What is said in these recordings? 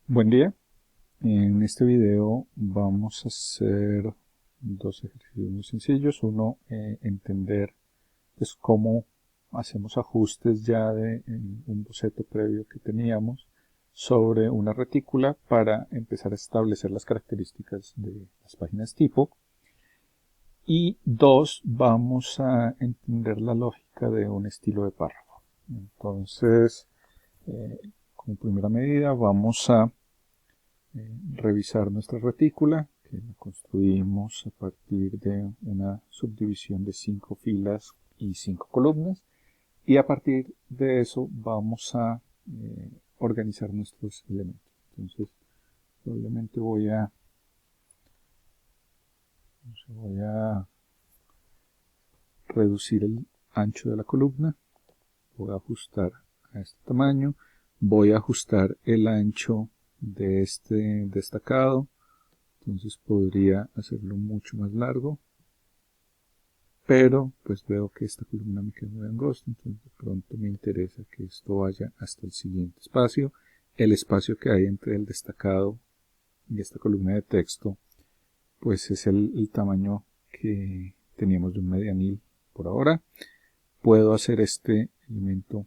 Buen día. En este video vamos a hacer dos ejercicios muy sencillos. Uno, entender pues, cómo hacemos ajustes ya de un boceto previo que teníamos sobre una retícula para empezar a establecer las características de las páginas tipo. Y dos, vamos a entender la lógica de un estilo de párrafo. Entonces, como primera medida, vamos a revisar nuestra retícula, que la construimos a partir de una subdivisión de 5 filas y 5 columnas, y a partir de eso vamos a organizar nuestros elementos. Entonces, probablemente voy a reducir el ancho de la columna, voy a ajustar a este tamaño, voy a ajustar el ancho de este destacado. Entonces podría hacerlo mucho más largo, pero pues veo que esta columna me queda muy angosta, entonces de pronto me interesa que esto vaya hasta el siguiente espacio. El espacio que hay entre el destacado y esta columna de texto pues es el tamaño que teníamos de un medianil por ahora. Puedo hacer este elemento,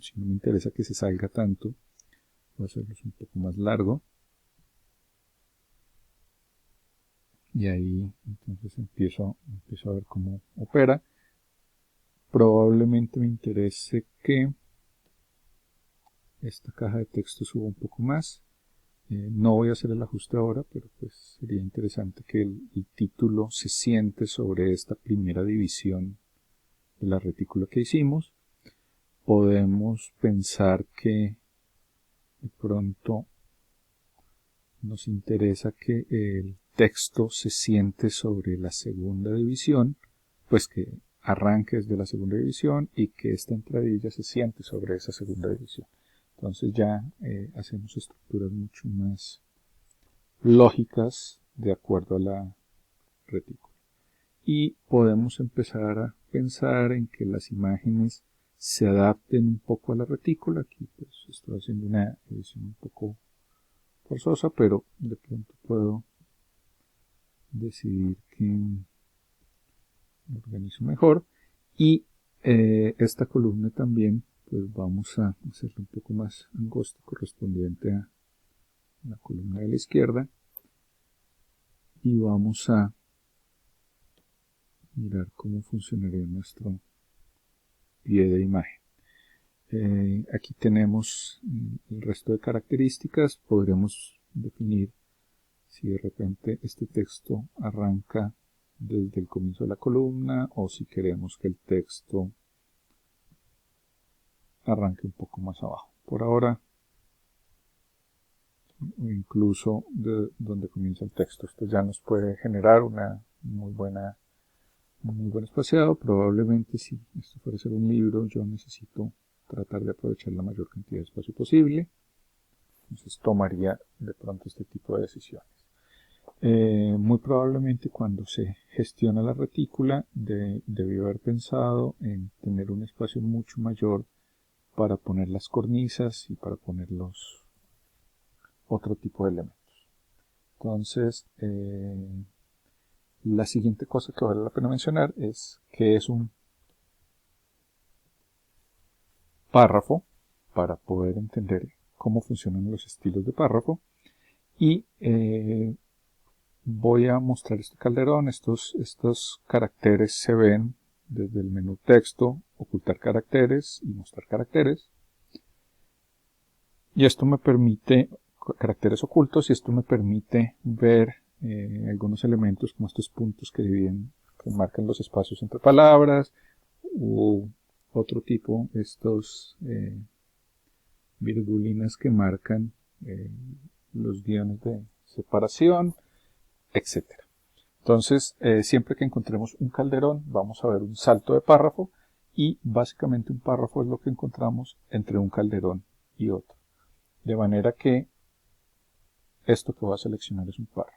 si no me interesa que se salga tanto, voy a hacerlo un poco más largo. Y ahí entonces empiezo a ver cómo opera. Probablemente me interese que esta caja de texto suba un poco más. No voy a hacer el ajuste ahora, pero pues sería interesante que el título se siente sobre esta primera división de la retícula que hicimos. Podemos pensar que de pronto nos interesa que el texto se siente sobre la segunda división, pues que arranque desde la segunda división y que esta entradilla se siente sobre esa segunda división. Entonces ya hacemos estructuras mucho más lógicas de acuerdo a la retícula. Y podemos empezar a pensar en que las imágenes se adapten un poco a la retícula. Aquí pues estoy haciendo una edición un poco forzosa, pero de pronto puedo decidir que lo organizo mejor. Y esta columna también pues vamos a hacerla un poco más angosta, correspondiente a la columna de la izquierda, y vamos a mirar cómo funcionaría nuestro pie de imagen. Aquí tenemos el resto de características. Podremos definir si de repente este texto arranca desde el comienzo de la columna o si queremos que el texto arranque un poco más abajo. Por ahora, o incluso de donde comienza el texto. Esto ya nos puede generar un muy buen espaciado. Probablemente si esto fuera a ser un libro, yo necesito tratar de aprovechar la mayor cantidad de espacio posible. Entonces tomaría de pronto este tipo de decisiones. Muy probablemente cuando se gestiona la retícula debió haber pensado en tener un espacio mucho mayor para poner las cornisas y para poner otro tipo de elementos. Entonces, la siguiente cosa que vale la pena mencionar es que es un párrafo para poder entender cómo funcionan los estilos de párrafo. Y voy a mostrar este calderón. Estos caracteres se ven desde el menú texto, ocultar caracteres y mostrar caracteres. Y esto me permite, caracteres ocultos, y esto me permite ver algunos elementos como estos puntos que dividen, que marcan los espacios entre palabras, u otro tipo, estos virgulinas que marcan los guiones de separación, etcétera. Entonces, siempre que encontremos un calderón, vamos a ver un salto de párrafo, y básicamente un párrafo es lo que encontramos entre un calderón y otro. De manera que esto que voy a seleccionar es un párrafo.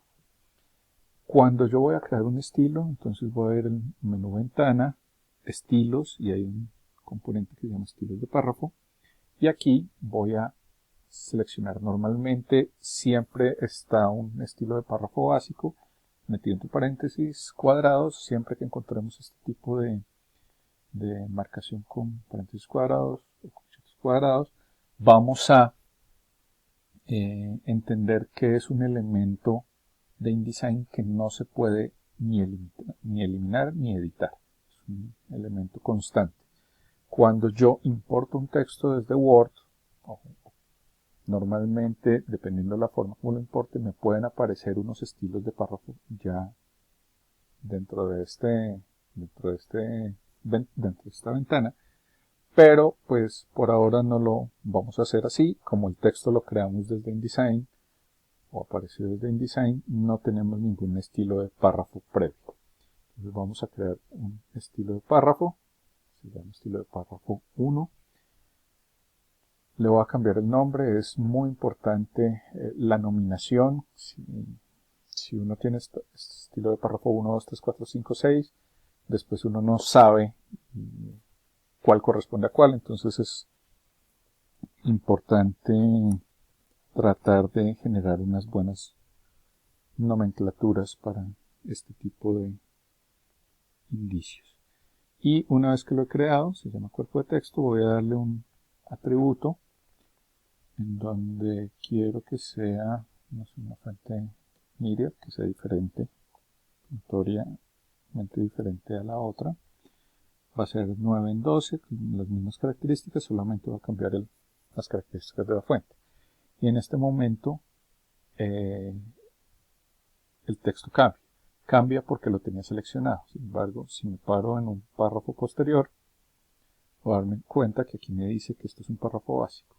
Cuando yo voy a crear un estilo, entonces voy a ver el menú ventana, estilos, y hay un componente que se llama estilos de párrafo, y aquí voy a seleccionar. Normalmente siempre está un estilo de párrafo básico metido entre paréntesis cuadrados. Siempre que encontremos este tipo de marcación con paréntesis cuadrados o corchetes cuadrados, vamos a entender que es un elemento de InDesign que no se puede ni eliminar ni editar. Es un elemento constante. Cuando yo importo un texto desde Word, normalmente, dependiendo de la forma como lo importe, me pueden aparecer unos estilos de párrafo ya dentro de esta ventana, pero pues por ahora no lo vamos a hacer así. Como el texto lo creamos desde InDesign o apareció desde InDesign, no tenemos ningún estilo de párrafo previo. Entonces vamos a crear un estilo de párrafo, se llama estilo de párrafo 1. Le voy a cambiar el nombre. Es muy importante la nominación. Si uno tiene este estilo de párrafo 1, 2, 3, 4, 5, 6, después uno no sabe cuál corresponde a cuál, entonces es importante tratar de generar unas buenas nomenclaturas para este tipo de indicios. Y una vez que lo he creado, se llama cuerpo de texto, voy a darle un atributo en donde quiero que sea, no sé, una fuente Myriad, que sea diferente, notoriamente diferente a la otra. Va a ser 9 en 12, con las mismas características, solamente va a cambiar las características de la fuente. Y en este momento el texto cambia porque lo tenía seleccionado. Sin embargo, si me paro en un párrafo posterior, voy a darme cuenta que aquí me dice que esto es un párrafo básico.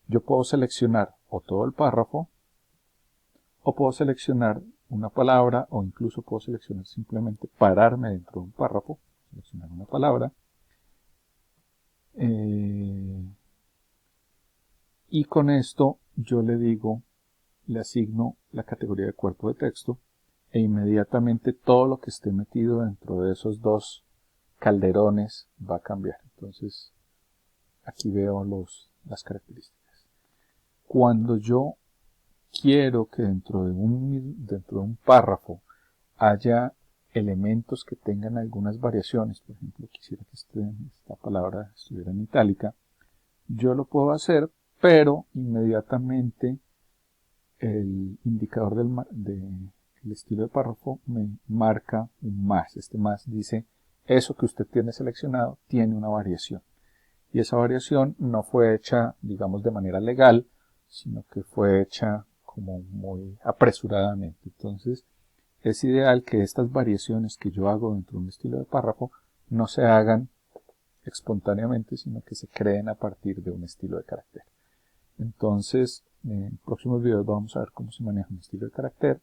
Yo puedo seleccionar o todo el párrafo, o puedo seleccionar una palabra, o incluso puedo seleccionar simplemente pararme dentro de un párrafo, seleccionar una palabra, y con esto yo le asigno la categoría de cuerpo de texto, e inmediatamente todo lo que esté metido dentro de esos dos calderones va a cambiar. Entonces aquí veo las características. Cuando yo quiero que dentro de un párrafo haya elementos que tengan algunas variaciones, por ejemplo, quisiera que esta palabra estuviera en itálica, yo lo puedo hacer, pero inmediatamente el indicador del estilo de párrafo me marca un más. Este más dice, eso que usted tiene seleccionado tiene una variación. Y esa variación no fue hecha, digamos, de manera legal, sino que fue hecha como muy apresuradamente. Entonces, es ideal que estas variaciones que yo hago dentro de un estilo de párrafo no se hagan espontáneamente, sino que se creen a partir de un estilo de carácter. Entonces, en próximos videos vamos a ver cómo se maneja un estilo de carácter,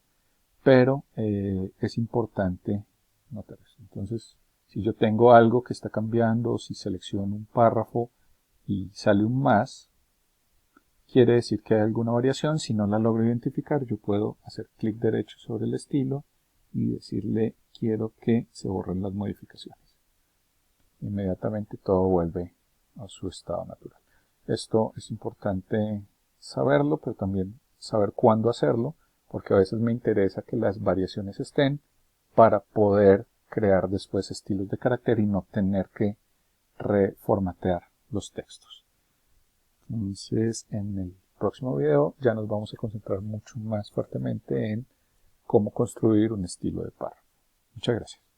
pero es importante notar eso. Entonces, si yo tengo algo que está cambiando, si selecciono un párrafo y sale un más, quiere decir que hay alguna variación. Si no la logro identificar, yo puedo hacer clic derecho sobre el estilo y decirle quiero que se borren las modificaciones. Inmediatamente todo vuelve a su estado natural. Esto es importante saberlo, pero también saber cuándo hacerlo, porque a veces me interesa que las variaciones estén para poder crear después estilos de carácter y no tener que reformatear los textos. Entonces, en el próximo video ya nos vamos a concentrar mucho más fuertemente en cómo construir un estilo de párrafo. Muchas gracias.